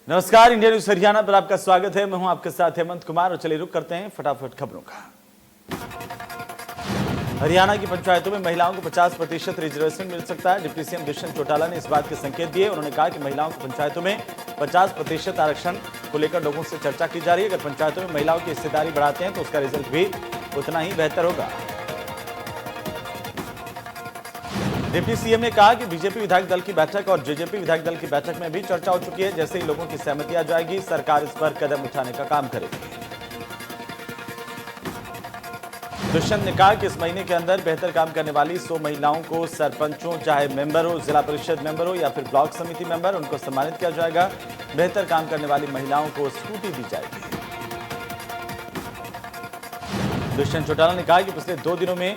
नमस्कार, India news Haryana पर आपका स्वागत है। मैं हूं आपके साथ हेमंत कुमार और चलिए रुक करते हैं फटाफट खबरों का। हरियाणा की पंचायतों में महिलाओं को 50% रिजर्वेशन मिल सकता है। डिप्टी सीएम दुष्यंत चौटाला ने इस बात के संकेत दिए। उन्होंने कहा कि महिलाओं की पंचायतों में 50% आरक्षण को लेकर लोगों से चर्चा की जा रही है। अगर पंचायतों में महिलाओं की हिस्सेदारी बढ़ाते हैं तो उसका रिजल्ट भी उतना ही बेहतर होगा। डिप्टी सीएम ने कहा कि बीजेपी विधायक दल की बैठक और जेजेपी विधायक दल की बैठक में भी चर्चा हो चुकी है। जैसे ही लोगों की सहमति आ जाएगी, सरकार इस पर कदम उठाने का काम करेगी। दुष्यंत ने कहा कि इस महीने के अंदर बेहतर काम करने वाली 100 महिलाओं को सरपंचों, चाहे मेंबर हो, जिला परिषद मेंबर हो या फिर ब्लॉक समिति मेंबर, उनको सम्मानित किया जाएगा। बेहतर काम करने वाली महिलाओं को स्कूटी दी जाएगी। दुष्यंत चौटाला ने कहा कि पिछले 2 दिनों में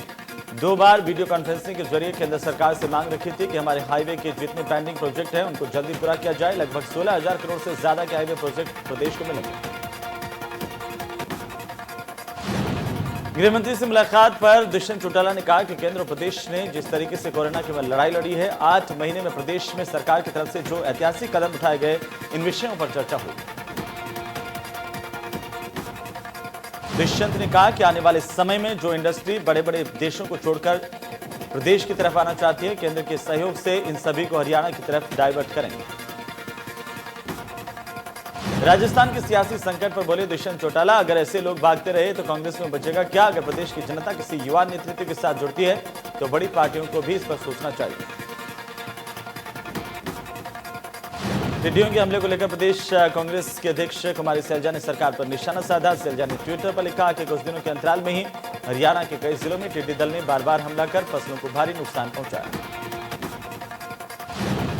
2 बार वीडियो कॉन्फ्रेंसिंग के जरिए केंद्र सरकार से मांग रखी थी कि हमारे हाईवे के जितने पेंडिंग प्रोजेक्ट हैं उनको जल्दी पूरा किया जाए। लगभग 16,000 करोड़ से ज्यादा के हाईवे प्रोजेक्ट प्रदेश को मिलेंगे। गृह मंत्री से मुलाकात पर दुष्यंत चौटाला ने कहा कि केंद्र और प्रदेश ने जिस तरीके से कोरोना की लड़ाई लड़ी है, 8 महीने में प्रदेश में सरकार की तरफ से जो ऐतिहासिक कदम उठाए गए, इन विषयों पर चर्चा हुई। दुष्यंत ने कहा कि आने वाले समय में जो इंडस्ट्री बड़े बड़े देशों को छोड़कर प्रदेश की तरफ आना चाहती है, केंद्र के सहयोग से इन सभी को हरियाणा की तरफ डाइवर्ट करेंगे। राजस्थान के सियासी संकट पर बोले दुष्यंत चौटाला, अगर ऐसे लोग भागते रहे तो कांग्रेस में बचेगा क्या? अगर प्रदेश की जनता किसी युवा नेतृत्व के साथ जुड़ती है तो बड़ी पार्टियों को भी इस पर सोचना चाहिए। टिड्डियों के हमले को लेकर प्रदेश कांग्रेस के अध्यक्ष कुमारी सैलजा ने सरकार पर निशाना साधा। सैलजा ने ट्विटर पर लिखा कि कुछ दिनों के अंतराल में ही हरियाणा के कई जिलों में टिड्डी दल ने बार-बार हमला कर फसलों को भारी नुकसान पहुंचाया।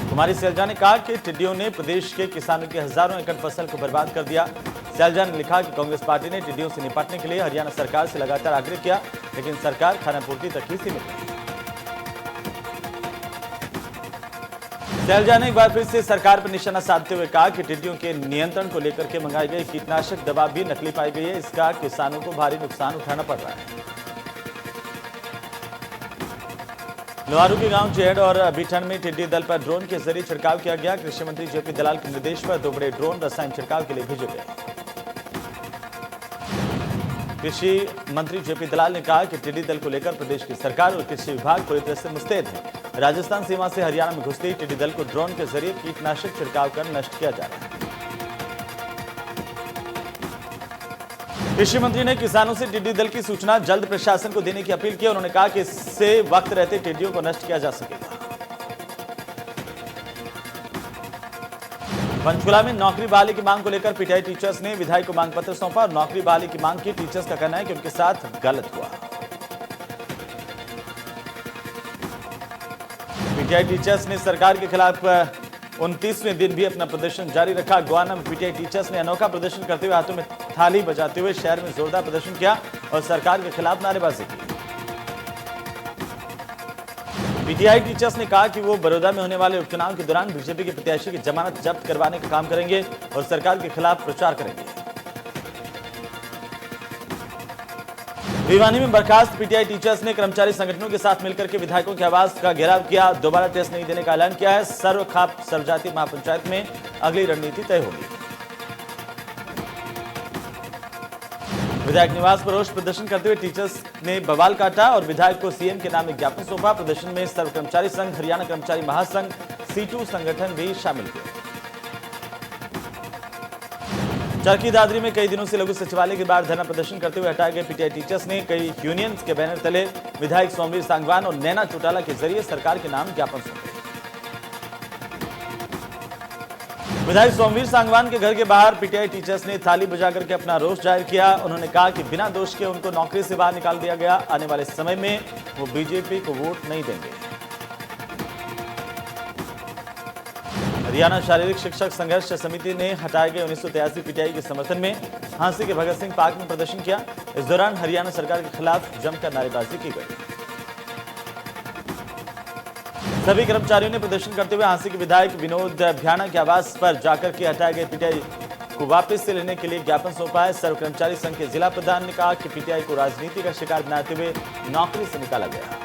कुमारी सैलजा ने कहा कि टिड्डियों ने प्रदेश के किसानों की हजारों एकड़ फसल को बर्बाद कर दिया। सैलजा ने लिखा कि कांग्रेस पार्टी ने टिड्डियों से निपटने के लिए हरियाणा सरकार से लगातार आग्रह किया, लेकिन सरकार खानापूर्ति तक ही सीमित रही। सैलजा ने एक बार फिर से सरकार पर निशाना साधते हुए कहा कि टिड्डियों के नियंत्रण को लेकर के मंगाई गई कीटनाशक दवा भी नकली पाई गई है। इसका किसानों को भारी नुकसान उठाना पड़ रहा है। लोहारू के गांव चेहड़ और बीठन में टिड्डी दल पर ड्रोन के जरिए छिड़काव किया गया। कृषि मंत्री जेपी दलाल के निर्देश पर 2 बड़े ड्रोन रसायन छिड़काव के लिए भेजे गए। कृषि मंत्री जेपी दलाल ने कहा कि टिड्डी दल को लेकर प्रदेश की सरकार और कृषि विभाग पूरी तरह से मुस्तैद है। राजस्थान सीमा से हरियाणा में घुसते ही टिड्डी दल को ड्रोन के जरिए कीटनाशक छिड़काव कर नष्ट किया जा रहा है। कृषि मंत्री ने किसानों से टिड्डी दल की सूचना जल्द प्रशासन को देने की अपील की। उन्होंने कहा कि इससे वक्त रहते टिड्डियों को नष्ट किया जा सकेगा। पंचकुला में नौकरी बहाली की मांग को लेकर पीटीआई टीचर्स ने विधायक को मांग पत्र सौंपा और नौकरी बहाली की मांग की। टीचर्स का कहना है कि उनके साथ गलत हुआ। पीटीआई टीचर्स ने सरकार के खिलाफ 29वें दिन भी अपना प्रदर्शन जारी रखा। गोवाना में पीटीआई टीचर्स ने अनोखा प्रदर्शन करते हुए हाथों में थाली बजाते हुए शहर में जोरदार प्रदर्शन किया और सरकार के खिलाफ नारेबाजी की। पीटीआई टीचर्स ने कहा कि वो बड़ौदा में होने वाले उपचुनाव के दौरान बीजेपी के प्रत्याशी की जमानत जब्त करवाने का काम करेंगे और सरकार के खिलाफ प्रचार करेंगे। भिवानी में बर्खास्त पीटीआई टीचर्स ने कर्मचारी संगठनों के साथ मिलकर के विधायकों के आवास का घेराव किया। दोबारा टेस्ट नहीं देने का ऐलान किया है। सर्व खाप सर्वजातीय महापंचायत में अगली रणनीति तय होगी। विधायक निवास पर रोष प्रदर्शन करते हुए टीचर्स ने बवाल काटा और विधायक को सीएम के नाम एक ज्ञापन सौंपा। प्रदर्शन में सर्व कर्मचारी संघ, हरियाणा कर्मचारी महासंघ, सीटू संगठन भी शामिल हुए। चरखी दादरी में कई दिनों से लघु सचिवालय के बाहर धरना प्रदर्शन करते हुए हटाए गए पीटीआई टीचर्स ने कई यूनियंस के बैनर तले विधायक सोमवीर सांगवान और नैना चौटाला के जरिए सरकार के नाम ज्ञापन सौंपे। विधायक सोमवीर सांगवान के घर के बाहर पीटीआई टीचर्स ने थाली बजाकर के अपना रोष जाहिर किया। उन्होंने कहा कि बिना दोष के उनको नौकरी से बाहर निकाल दिया गया। आने वाले समय में वो बीजेपी को वोट नहीं देंगे। हरियाणा शारीरिक शिक्षक संघर्ष समिति ने हटाए गए 1983 पीटीआई के समर्थन में झांसी के भगत सिंह पार्क में प्रदर्शन किया। इस दौरान हरियाणा सरकार के खिलाफ जमकर नारेबाजी की गई। सभी कर्मचारियों ने प्रदर्शन करते हुए झांसी के विधायक विनोद भ्याणा के आवास पर जाकर के हटाए गए पीटीआई को वापस से लेने के लिए ज्ञापन सौंपा है। सर्व कर्मचारी संघ के जिला प्रधान ने कहा कि पीटीआई को राजनीति का शिकार बनाते हुए नौकरी से निकाला गया।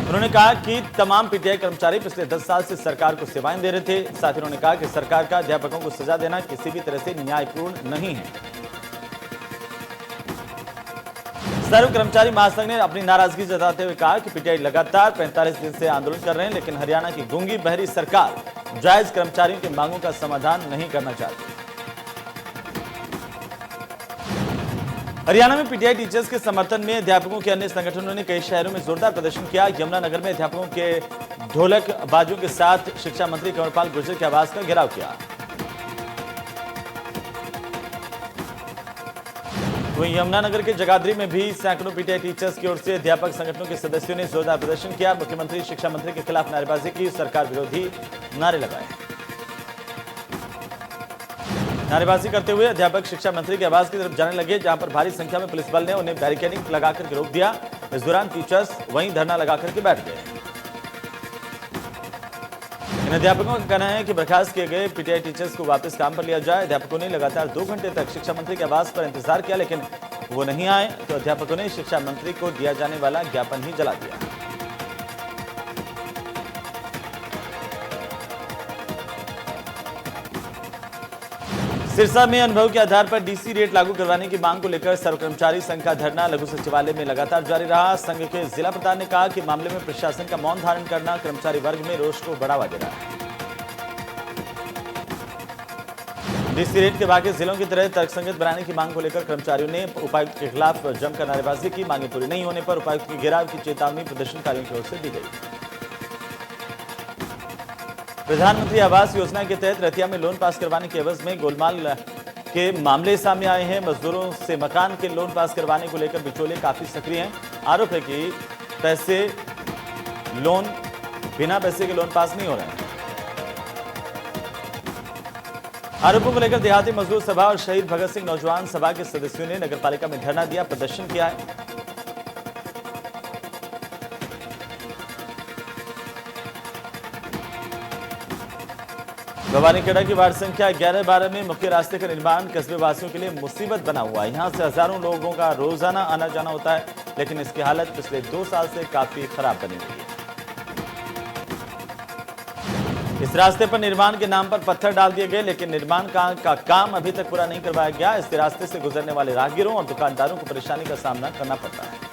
उन्होंने कहा कि तमाम पीटीआई कर्मचारी पिछले 10 साल से सरकार को सेवाएं दे रहे थे। साथ ही उन्होंने कहा कि सरकार का अध्यापकों को सजा देना किसी भी तरह से न्यायपूर्ण नहीं है। सर्व कर्मचारी महासंघ ने अपनी नाराजगी जताते हुए कहा कि पीटीआई लगातार 45 दिन से आंदोलन कर रहे हैं, लेकिन हरियाणा की गूंगी बहरी सरकार जायज कर्मचारियों की मांगों का समाधान नहीं करना चाहती। हरियाणा में पीटीआई टीचर्स के समर्थन में अध्यापकों के अन्य संगठनों ने कई शहरों में जोरदार प्रदर्शन किया। यमुनानगर में अध्यापकों के ढोलक बाजों के साथ शिक्षा मंत्री कंवरपाल गुर्जर के आवास का घेराव किया। वहीं यमुनानगर के जगाधरी में भी सैकड़ों पीटीआई टीचर्स की ओर से अध्यापक संगठनों के सदस्यों ने जोरदार प्रदर्शन किया। मुख्यमंत्री शिक्षा मंत्री के खिलाफ नारेबाजी की, सरकार विरोधी नारे लगाए। नारेबाजी करते हुए अध्यापक शिक्षा मंत्री के आवास की तरफ जाने लगे, जहां पर भारी संख्या में पुलिस बल ने उन्हें बैरिकेडिंग लगाकर रोक दिया। इस दौरान टीचर्स वहीं धरना लगाकर के बैठ गए। इन अध्यापकों का कहना है कि बर्खास्त किए गए पीटीआई टीचर्स को वापस काम पर लिया जाए। अध्यापकों ने लगातार 2 घंटे तक शिक्षा मंत्री के आवास पर इंतजार किया, लेकिन वो नहीं आए, तो अध्यापकों ने शिक्षा मंत्री को दिया जाने वाला ज्ञापन ही जला दिया। सिरसा में अनुभव के आधार पर डीसी रेट लागू करवाने की मांग को लेकर सर्व कर्मचारी संघ का धरना लघु सचिवालय में लगातार जारी रहा। संघ के जिला प्रधान ने कहा कि मामले में प्रशासन का मौन धारण करना कर्मचारी वर्ग में रोष को बढ़ावा दे रहा है। डीसी रेट के बाकी जिलों की तरह तर्कसंगत बनाने की मांग को लेकर कर्मचारियों ने उपायुक्त के खिलाफ जमकर नारेबाजी की। मांगे पूरी नहीं होने पर उपायुक्त के घेराव की चेतावनी प्रदर्शनकारियों की ओर से दी गई। प्रधानमंत्री आवास योजना के तहत रतिया में लोन पास करवाने के एवज में गोलमाल के मामले सामने आए हैं। मजदूरों से मकान के लोन पास करवाने को लेकर बिचौलिए काफी सक्रिय हैं। आरोप है कि बिना पैसे के लोन पास नहीं हो रहे हैं। आरोपों को लेकर देहाती मजदूर सभा और शहीद भगत सिंह नौजवान सभा के सदस्यों ने नगरपालिका में धरना दिया, प्रदर्शन किया है। भवानीखेड़ा की वार्ड संख्या 11-12 में मुख्य रास्ते का निर्माण कस्बे वासियों के लिए मुसीबत बना हुआ है। यहां से हजारों लोगों का रोजाना आना जाना होता है, लेकिन इसकी हालत पिछले 2 साल से काफी खराब बनी हुई है। इस रास्ते पर निर्माण के नाम पर पत्थर डाल दिए गए, लेकिन निर्माण का काम अभी तक पूरा नहीं करवाया गया। इसके रास्ते से गुजरने वाले राहगीरों और दुकानदारों को परेशानी का सामना करना पड़ता है।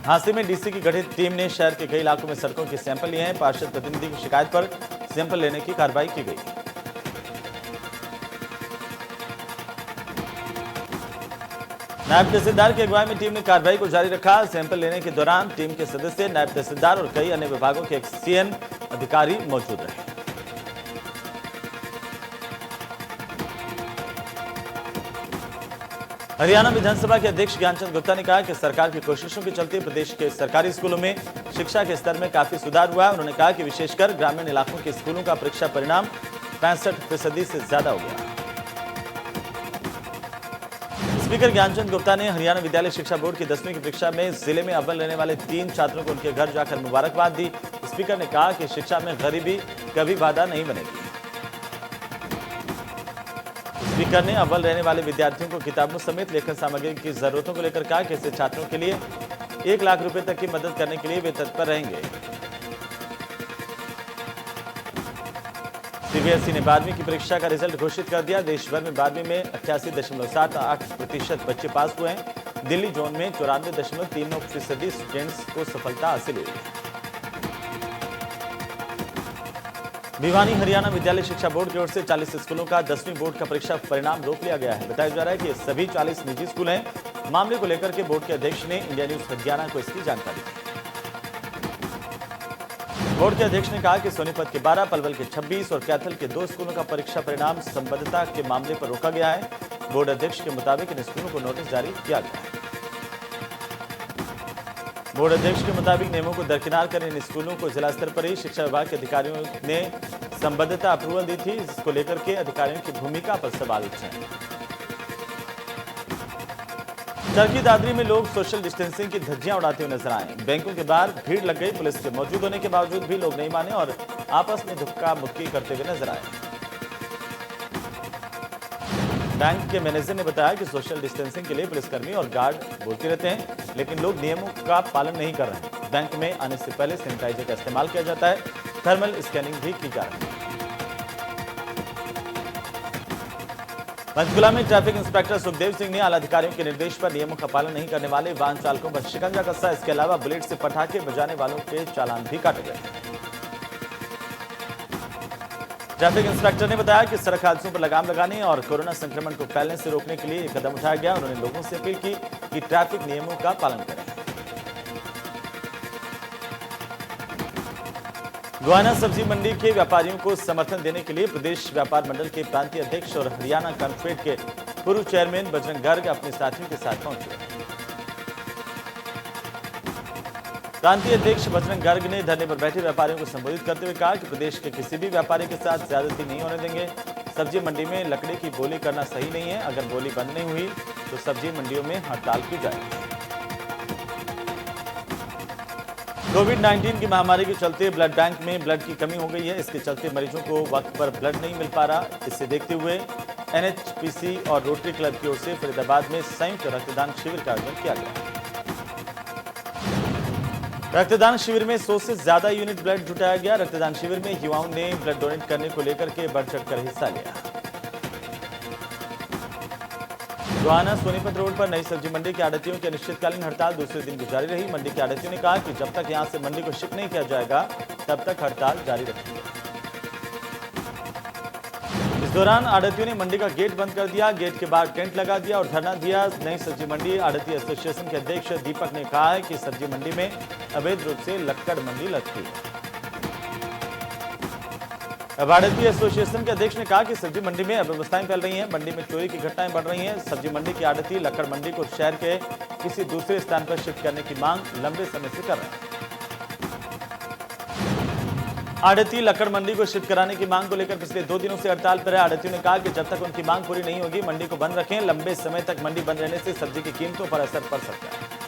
हांसी में डीसी की गठित टीम ने शहर के कई इलाकों में सड़कों के सैंपल लिए हैं। पार्षद प्रतिनिधि की शिकायत पर सैंपल लेने की कार्रवाई की गई। नायब तहसीलदार की अगुवाई में टीम ने कार्रवाई को जारी रखा। सैंपल लेने के दौरान टीम के सदस्य, नायब तहसीलदार और कई अन्य विभागों के एक्सीएन अधिकारी मौजूद रहे। हरियाणा विधानसभा के अध्यक्ष ज्ञानचंद गुप्ता ने कहा कि सरकार की कोशिशों के चलते प्रदेश के सरकारी स्कूलों में शिक्षा के स्तर में काफी सुधार हुआ है। उन्होंने कहा कि विशेषकर ग्रामीण इलाकों के स्कूलों का परीक्षा परिणाम 65% से ज्यादा हो गया। स्पीकर ज्ञानचंद गुप्ता ने हरियाणा विद्यालय शिक्षा बोर्ड की 10वीं की परीक्षा में जिले में अव्वल रहने वाले 3 छात्रों को उनके घर जाकर मुबारकबाद दी। स्पीकर ने कहा कि शिक्षा में गरीबी कभी बाधा नहीं बनेगी। स्पीकर ने अव्वल रहने वाले विद्यार्थियों को किताबों समेत लेखन सामग्री की जरूरतों को लेकर कहा कि ऐसे छात्रों के लिए 1 लाख रुपए तक की मदद करने के लिए वे तत्पर रहेंगे। सीबीएसई ने 12वीं की परीक्षा का रिजल्ट घोषित कर दिया। देश भर में 12वीं में 88.78% बच्चे पास हुए हैं। दिल्ली जोन में 94.39% स्टूडेंट्स को सफलता हासिल हुई है। भिवानी हरियाणा विद्यालय शिक्षा बोर्ड की ओर से 40 स्कूलों का 10वीं बोर्ड का परीक्षा परिणाम रोक लिया गया है। बताया जा रहा है कि ये सभी 40 निजी स्कूल हैं। मामले को लेकर के बोर्ड के अध्यक्ष ने इंडिया न्यूज हरियाणा को इसकी जानकारी दी। बोर्ड के अध्यक्ष ने कहा कि सोनीपत के 12, पलवल के 26 और कैथल के 2 स्कूलों का परीक्षा परिणाम संबद्धता के मामले पर रोका गया है। बोर्ड अध्यक्ष के मुताबिक इन स्कूलों को नोटिस जारी किया गया है। बोर्ड अध्यक्ष के मुताबिक नियमों को दरकिनार कर इन स्कूलों को जिला स्तर पर ही शिक्षा विभाग के अधिकारियों ने संबद्धता अप्रूवल दी थी, जिसको लेकर के अधिकारियों की भूमिका पर सवाल उठे हैं। चरखी दादरी में लोग सोशल डिस्टेंसिंग की धज्जियां उड़ाते हुए नजर आए। बैंकों के बाहर भीड़ लग गई। पुलिस के मौजूद होने के बावजूद भी लोग नहीं माने और आपस में धक्का मुक्की करते हुए नजर आए। बैंक के मैनेजर ने बताया कि सोशल डिस्टेंसिंग के लिए पुलिसकर्मी और गार्ड बोलते रहते हैं, लेकिन लोग नियमों का पालन नहीं कर रहे हैं। बैंक में आने से पहले सैनिटाइजर का इस्तेमाल किया जाता है, थर्मल स्कैनिंग भी की जा रही है। पंचकुला में ट्रैफिक इंस्पेक्टर सुखदेव सिंह ने आला अधिकारियों के निर्देश पर नियमों का पालन नहीं करने वाले वाहन चालकों पर शिकंजा कसा। इसके अलावा बुलेट से पटाखे बजाने वालों के चालान भी काटे गए। ट्रैफिक इंस्पेक्टर ने बताया कि सड़क हादसों पर लगाम लगाने और कोरोना संक्रमण को फैलने से रोकने के लिए ये कदम उठाया गया। उन्होंने लोगों से अपील की कि ट्रैफिक नियमों का पालन करें। गोहाना सब्जी मंडी के व्यापारियों को समर्थन देने के लिए प्रदेश व्यापार मंडल के प्रांतीय अध्यक्ष और हरियाणा कॉन्फेड के पूर्व चेयरमैन बजरंग गर्ग अपने साथियों के साथ पहुंचे। प्रांतीय अध्यक्ष बजरंग गर्ग ने धरने पर बैठे व्यापारियों को संबोधित करते हुए कहा कि प्रदेश के किसी भी व्यापारी के साथ ज्यादती नहीं होने देंगे। सब्जी मंडी में लकड़ी की बोली करना सही नहीं है। अगर बोली बंद नहीं हुई तो सब्जी मंडियों में हड़ताल की जाएगी। कोविड-19 की महामारी के चलते ब्लड बैंक में ब्लड की कमी हो गई है। इसके चलते मरीजों को वक्त पर ब्लड नहीं मिल पा रहा। इसे देखते हुए एनएचपीसी और रोटरी क्लब की ओर से फरीदाबाद में संयुक्त रक्तदान शिविर का आयोजन किया गया। रक्तदान शिविर में 100 से ज्यादा यूनिट ब्लड जुटाया गया। रक्तदान शिविर में युवाओं ने ब्लड डोनेट करने को लेकर के बढ़ चढ़कर हिस्सा लिया। गोहाना सोनीपत रोड पर नई सब्जी मंडी के आड़तियों की अनिश्चितकालीन हड़ताल दूसरे दिन भी जारी रही। मंडी के आड़तियों ने कहा कि जब तक यहां से मंडी को शिफ्ट नहीं किया जाएगा तब तक हड़ताल जारी रखेंगे। इस दौरान आड़तियों ने मंडी का गेट बंद कर दिया। गेट के बाहर टेंट लगा दिया और धरना दिया। नई सब्जी मंडी आड़ती एसोसिएशन के अध्यक्ष दीपक ने कहा है कि सब्जी मंडी में अवैध रूप से लक्कड़ मंडी लगती है। अब आड़ती एसोसिएशन के अध्यक्ष ने कहा कि सब्जी मंडी में अव्यवस्थाएं फैल रही हैं। मंडी में चोरी की घटनाएं बढ़ रही हैं। सब्जी मंडी की आड़ती लक्कड़ मंडी को शहर के किसी दूसरे स्थान पर शिफ्ट करने की मांग लंबे समय से कर रहे हैं। आड़ती लक्कड़ मंडी को शिफ्ट कराने की मांग को लेकर पिछले 2 दिनों से हड़ताल पर है। आड़तियों ने कहा कि जब तक उनकी मांग पूरी नहीं होगी मंडी को बंद रखें। लंबे समय तक मंडी बंद रहने से सब्जी की कीमतों पर असर पड़ सकता है।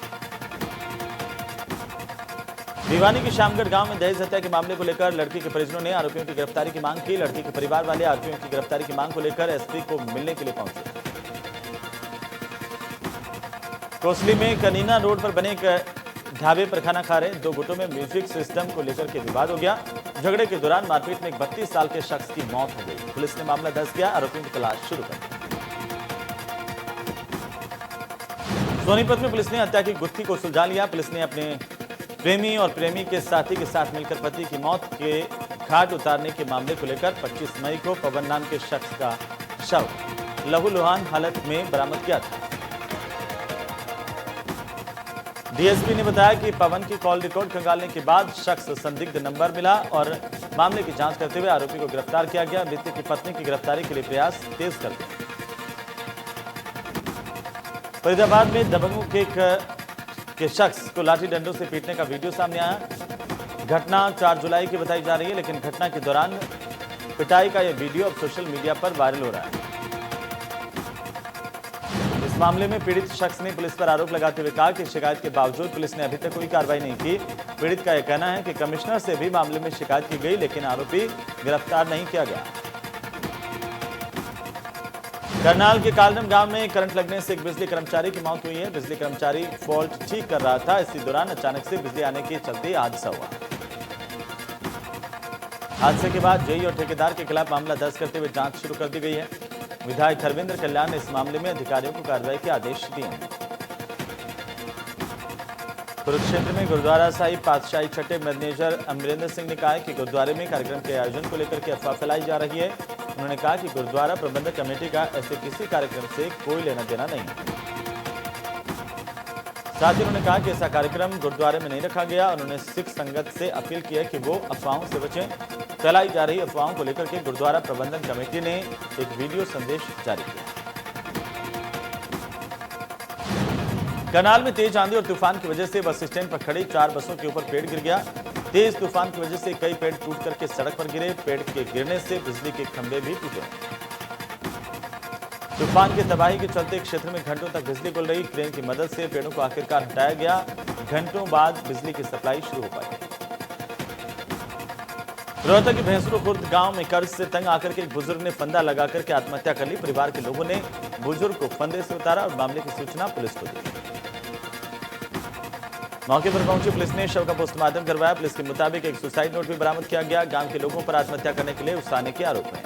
भिवानी के श्यामगढ़ गांव में दहेज हत्या के मामले को लेकर लड़की के परिजनों ने आरोपियों की गिरफ्तारी की मांग की। लड़की के परिवार वाले आरोपियों की गिरफ्तारी की मांग को लेकर एसपी को मिलने के लिए पहुंचे। कोसली में कनीना रोड पर बने एक ढाबे पर खाना खा रहे 2 गुटों में म्यूजिक सिस्टम को लेकर के विवाद हो गया। झगड़े के दौरान मारपीट में एक 32 साल के शख्स की मौत हो गई। पुलिस ने मामला दर्ज किया। आरोपियों की तलाश शुरू कर दी। सोनीपत में पुलिस ने हत्या की गुत्थी को सुलझा लिया। पुलिस ने अपने प्रेमी और प्रेमी के साथी के साथ मिलकर पति की मौत के घाट उतारने के मामले को लेकर 25 मई को पवन नाम के शख्स का शव लहूलुहान हालत में बरामद किया था। डीएसपी ने बताया कि पवन की कॉल रिकॉर्ड खंगालने के बाद शख्स संदिग्ध नंबर मिला और मामले की जांच करते हुए आरोपी को गिरफ्तार किया गया। मृतक की पत्नी की गिरफ्तारी के लिए प्रयास तेज कर दिए। फरीदाबाद में दबंगों के शख्स को लाठी डंडों से पीटने का वीडियो सामने आया। घटना 4 जुलाई की बताई जा रही है, लेकिन घटना के दौरान पिटाई का यह वीडियो अब सोशल मीडिया पर वायरल हो रहा है। इस मामले में पीड़ित शख्स ने पुलिस पर आरोप लगाते हुए कहा कि शिकायत के बावजूद पुलिस ने अभी तक कोई कार्रवाई नहीं की। पीड़ित का यह कहना है कि कमिश्नर से भी मामले में शिकायत की गई, लेकिन आरोपी गिरफ्तार नहीं किया गया। करनाल के कालनम गांव में करंट लगने से एक बिजली कर्मचारी की मौत हुई है। बिजली कर्मचारी फॉल्ट ठीक कर रहा था। इसी दौरान अचानक से बिजली आने के चलते हादसा हुआ। हादसे के बाद जेई और ठेकेदार के खिलाफ मामला दर्ज करते हुए जांच शुरू कर दी गई है। विधायक धर्मेंद्र कल्याण ने इस मामले में अधिकारियों को कार्रवाई के आदेश दिए हैं। कुरुक्षेत्र में गुरुद्वारा साहिब पातशाही छठे मैनेजर अमरिंदर सिंह ने कहा है कि गुरुद्वारे में कार्यक्रम के आयोजन को लेकर के अफवाह फैलाई जा रही है। उन्होंने कहा कि गुरुद्वारा प्रबंधक कमेटी का ऐसे किसी कार्यक्रम से कोई लेना देना नहीं है। साथ ही उन्होंने कहा कि ऐसा कार्यक्रम गुरुद्वारे में नहीं रखा गया। उन्होंने सिख संगत से अपील की है कि वो अफवाहों से बचें। फैलाई जा रही अफवाहों को लेकर के गुरुद्वारा प्रबंधन कमेटी ने एक वीडियो संदेश जारी किया। करनाल में तेज आंधी और तूफान की वजह से बस स्टैंड पर खड़ी 4 बसों के ऊपर पेड़ गिर गया। तेज तूफान की वजह से कई पेड़ टूट करके सड़क पर गिरे। पेड़ के गिरने से बिजली के खंभे भी टूटे। तूफान की तबाही के चलते क्षेत्र में घंटों तक बिजली गुल रही। क्रेन की मदद से पेड़ों को आखिरकार हटाया गया। घंटों बाद बिजली की सप्लाई शुरू हो पाई। रोहतक के भैंसुर खुर्द गांव में कर्ज से तंग आकर के एक बुजुर्ग ने फंदा लगाकर के आत्महत्या कर ली। परिवार के लोगों ने बुजुर्ग को फंदे से उतारा और मामले की सूचना पुलिस को दी। मौके पर पहुंची पुलिस ने शव का पोस्टमार्टम करवाया। पुलिस के मुताबिक एक सुसाइड नोट भी बरामद किया गया। गांव के लोगों पर आत्महत्या करने के लिए उकसाने के आरोप हैं।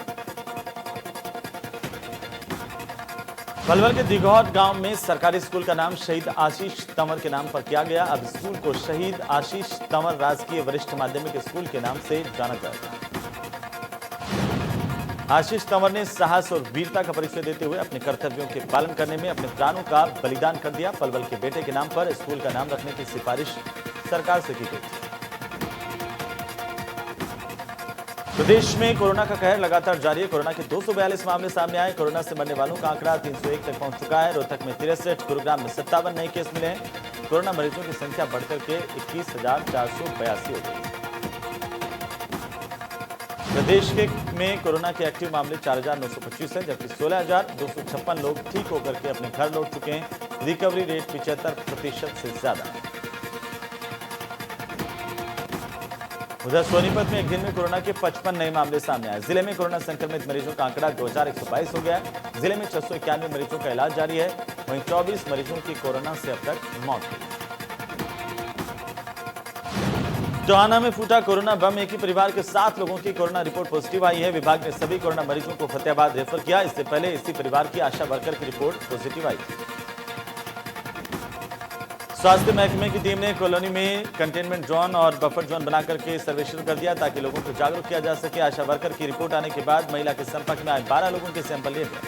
पलवल के दिघौर गांव में सरकारी स्कूल का नाम शहीद आशीष तंवर के नाम पर किया गया। अब स्कूल को शहीद आशीष तंवर राजकीय वरिष्ठ माध्यमिक स्कूल के नाम से जाना जाएगा। आशीष तंवर ने साहस और वीरता का परिचय देते हुए अपने कर्तव्यों के पालन करने में अपने प्राणों का बलिदान कर दिया। पलवल के बेटे के नाम पर स्कूल का नाम रखने की सिफारिश सरकार से की गई थी। प्रदेश में कोरोना का कहर लगातार जारी है। कोरोना के 242 मामले सामने आए। कोरोना से मरने वालों का आंकड़ा 301 तक पहुंच चुका है। रोहतक में 63, गुरुग्राम में 57 नए केस मिले हैं। कोरोना मरीजों की संख्या बढ़कर के 21,482 हो गई। प्रदेश में कोरोना के एक्टिव मामले 4,925 हैं, जबकि 16,256 लोग ठीक होकर के अपने घर लौट चुके हैं। रिकवरी रेट 75% से ज्यादा है। उधर सोनीपत में एक दिन में कोरोना के 55 नए मामले सामने आए। जिले में कोरोना संक्रमित मरीजों का आंकड़ा 2122 हो गया है। जिले में 691 मरीजों का इलाज जारी है। वहीं 24 मरीजों की कोरोना से अब तक मौत हुई। टोहाना में फूटा कोरोना बम। एक ही परिवार के 7 लोगों की कोरोना रिपोर्ट पॉजिटिव आई है। विभाग ने सभी कोरोना मरीजों को फतेहाबाद रेफर किया। इससे पहले इसी परिवार की आशा वर्कर की रिपोर्ट पॉजिटिव आई थी। स्वास्थ्य महकमे की टीम ने कॉलोनी में कंटेनमेंट जोन और बफर जोन बनाकर के सर्वेक्षण कर दिया ताकि लोगों को जागरूक किया जा सके। आशा वर्कर की रिपोर्ट आने के बाद महिला के संपर्क में आए 12 लोगों के सैंपल लिए गए।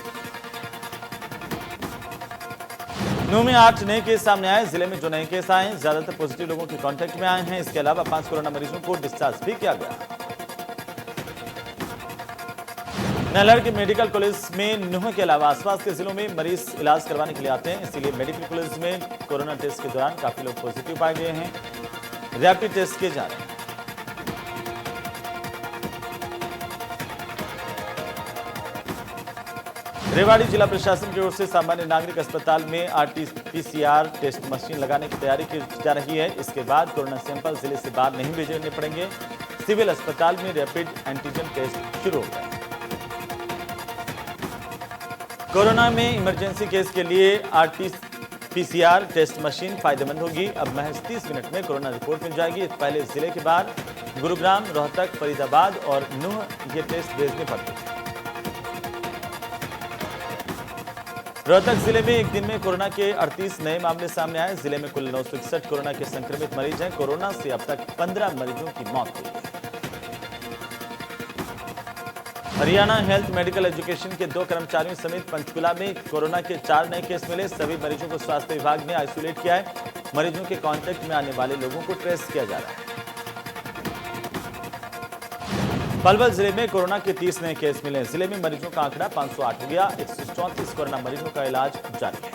नूंह में 8 नए केस सामने आए। जिले में जो नए केस आए ज्यादातर पॉजिटिव लोगों के कांटेक्ट में आए हैं। इसके अलावा 5 कोरोना मरीजों को डिस्चार्ज भी किया गया। नहलर के मेडिकल कॉलेज में नूंह के अलावा आसपास के जिलों में मरीज इलाज करवाने के लिए आते हैं। इसीलिए मेडिकल कॉलेज में कोरोना टेस्ट के दौरान काफी लोग पॉजिटिव पाए गए हैं। रैपिड टेस्ट किए जा रहे हैं। रेवाड़ी जिला प्रशासन की ओर से सामान्य नागरिक अस्पताल में RT-PCR टेस्ट मशीन लगाने की तैयारी की जा रही है। इसके बाद कोरोना सैंपल जिले से बाहर नहीं भेजने पड़ेंगे। सिविल अस्पताल में रैपिड एंटीजन टेस्ट शुरू हो गया। कोरोना में इमरजेंसी केस के लिए RT-PCR टेस्ट मशीन फायदेमंद होगी। अब महज 30 मिनट में कोरोना रिपोर्ट मिल जाएगी। पहले जिले के बाहर गुरुग्राम, रोहतक, फरीदाबाद और नूंह ये टेस्ट भेजने पड़ते थे। रोहतक जिले में एक दिन में कोरोना के 38 नए मामले सामने आए। जिले में कुल 961 कोरोना के संक्रमित मरीज हैं। कोरोना से अब तक 15 मरीजों की मौत हुई है। हरियाणा हेल्थ मेडिकल एजुकेशन के 2 कर्मचारियों समेत पंचकुला में कोरोना के 4 नए केस मिले। सभी मरीजों को स्वास्थ्य विभाग ने आइसोलेट किया है। मरीजों के कांटेक्ट में आने वाले लोगों को ट्रेस किया जा रहा है। पलवल जिले में कोरोना के 30 नए केस मिले। जिले में मरीजों का आंकड़ा 508 हो गया। 134 कोरोना मरीजों का इलाज जारी है।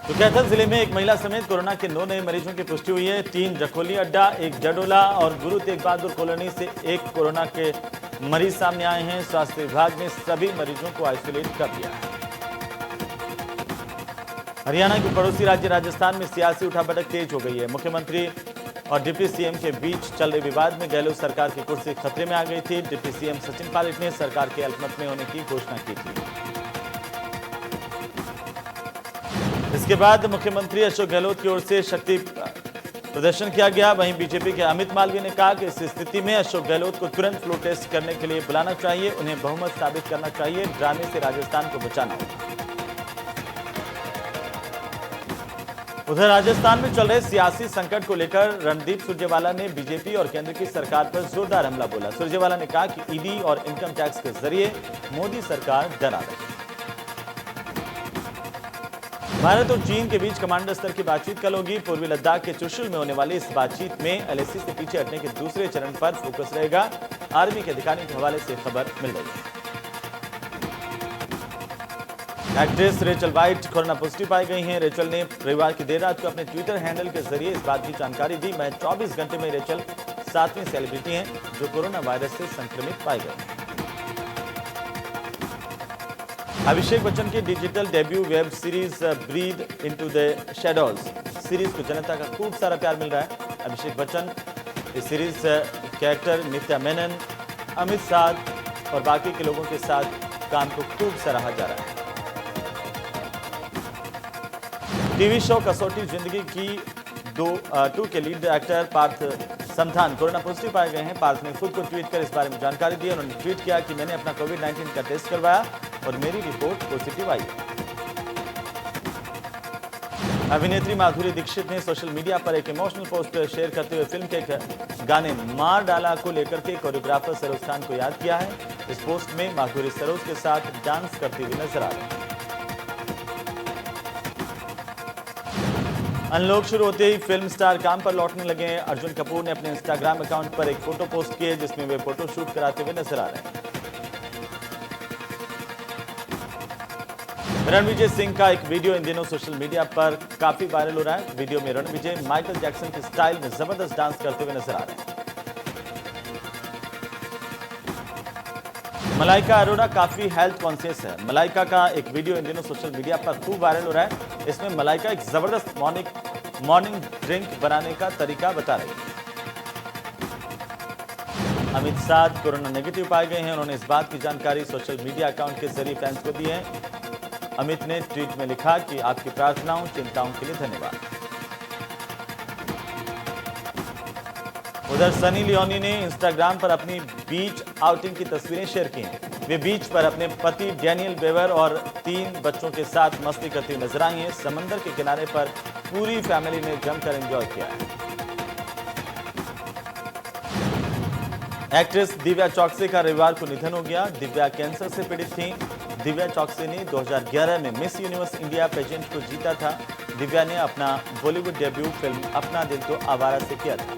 तो कैथल जिले में एक महिला समेत कोरोना के 9 नए मरीजों की पुष्टि हुई है। 3 जखोली अड्डा, 1 जडोला और गुरु तेग बहादुर कॉलोनी से 1 कोरोना के मरीज सामने आए हैं। स्वास्थ्य विभाग ने सभी मरीजों को आइसोलेट कर दिया है। हरियाणा के पड़ोसी राज्य राजस्थान में सियासी उठापटक तेज हो गई है। मुख्यमंत्री और डिप्टी सीएम के बीच चल रहे विवाद में गहलोत सरकार की कुर्सी खतरे में आ गई थी। डिप्टी सीएम सचिन पायलट ने सरकार के अल्पमत में होने की घोषणा की थी। इसके बाद मुख्यमंत्री अशोक गहलोत की ओर से शक्ति प्रदर्शन किया गया। वहीं बीजेपी के अमित मालवीय ने कहा कि इस स्थिति में अशोक गहलोत को तुरंत फ्लो टेस्ट करने के लिए बुलाना चाहिए। उन्हें बहुमत साबित करना चाहिए। ड्रामे से राजस्थान को बचाना होगा। उधर राजस्थान में चल रहे सियासी संकट को लेकर रणदीप सुरजेवाला ने बीजेपी और केंद्र की सरकार पर जोरदार हमला बोला। सुरजेवाला ने कहा कि ईडी और इनकम टैक्स के जरिए मोदी सरकार डरा रही है। भारत और चीन के बीच कमांडर स्तर की बातचीत कल होगी। पूर्वी लद्दाख के चुशुल में होने वाली इस बातचीत में एलएसी से पीछे हटने के दूसरे चरण पर फोकस रहेगा। आर्मी के अधिकारियों के हवाले से खबर मिल रही है। Actress Rachel White corona positive पाई गई हैं। रेचल ने रविवार की देर रात को अपने ट्विटर हैंडल के जरिए इस बात की जानकारी दी। मैं 24 घंटे में रेचल 7वीं सेलिब्रिटी हैं जो कोरोना वायरस से संक्रमित पाई गई हैं। अभिषेक बच्चन की digital debut web series breathe into the shadows series को जनता का खूब सारा प्यार मिल रहा है। अभिषेक बच्चन इस सीरीज के एक्टर नित्या मेनन, अमित साध और बाकी के लोगों के साथ काम को खूब सराहा जा रहा है। टीवी शो कसौटी जिंदगी की 2 के lead actor Parth Samthaan corona positive पाए गए हैं। पार्थ ने खुद को ट्वीट कर इस बारे में जानकारी दी। उन्होंने ट्वीट किया कि मैंने अपना कोविड-19 का टेस्ट करवाया और मेरी रिपोर्ट पॉजिटिव आई है। अभिनेत्री माधुरी दीक्षित ने सोशल मीडिया पर एक इमोशनल पोस्ट शेयर करते हुए फिल्म के गाने मार डाला को लेकर के कोरियोग्राफर सरोज खान को याद किया है। इस पोस्ट में माधुरी सरोज के साथ डांस करती हुई नजर आ रही है। अनलॉक शुरू होते ही फिल्म स्टार काम पर लौटने लगे हैं। अर्जुन कपूर ने अपने इंस्टाग्राम अकाउंट पर एक फोटो पोस्ट की है जिसमें वे फोटो शूट कराते हुए नजर आ रहे हैं। रणविजय सिंह का एक वीडियो इन दिनों सोशल मीडिया पर काफी वायरल हो रहा है। वीडियो में रणविजय माइकल जैक्सन के स्टाइल में जबरदस्त डांस करते हुए नजर आ रहे हैं। मलाइका अरोड़ा काफी हेल्थ कॉन्शियस है। मलाइका का एक वीडियो इन दिनों सोशल मीडिया पर खूब वायरल हो रहा है। इसमें मलाइका एक जबरदस्त मॉर्निंग ड्रिंक बनाने का तरीका बता रही है। अमित साध कोरोना नेगेटिव पाए गए हैं। उन्होंने इस बात की जानकारी सोशल मीडिया अकाउंट के जरिए फैंस को दी है। अमित ने ट्वीट में लिखा कि आपकी प्रार्थनाओं चिंताओं के लिए धन्यवाद। उधर सनी लियोनी ने इंस्टाग्राम पर अपनी बीच आउटिंग की तस्वीरें शेयर की हैं। वे बीच पर अपने पति डैनियल बेवर और 3 बच्चों के साथ मस्ती करती हुई नजर आई हैं। समंदर के किनारे पर पूरी फैमिली ने जमकर एंजॉय किया है। एक्ट्रेस दिव्या चौकसी का रविवार को निधन हो गया। दिव्या कैंसर से पीड़ित थीं। दिव्या चौकसी ने 2011 में मिस यूनिवर्स इंडिया पेजेंट को जीता था। दिव्या ने अपना बॉलीवुड डेब्यू फिल्म अपना दिल तो आवारा से किया था।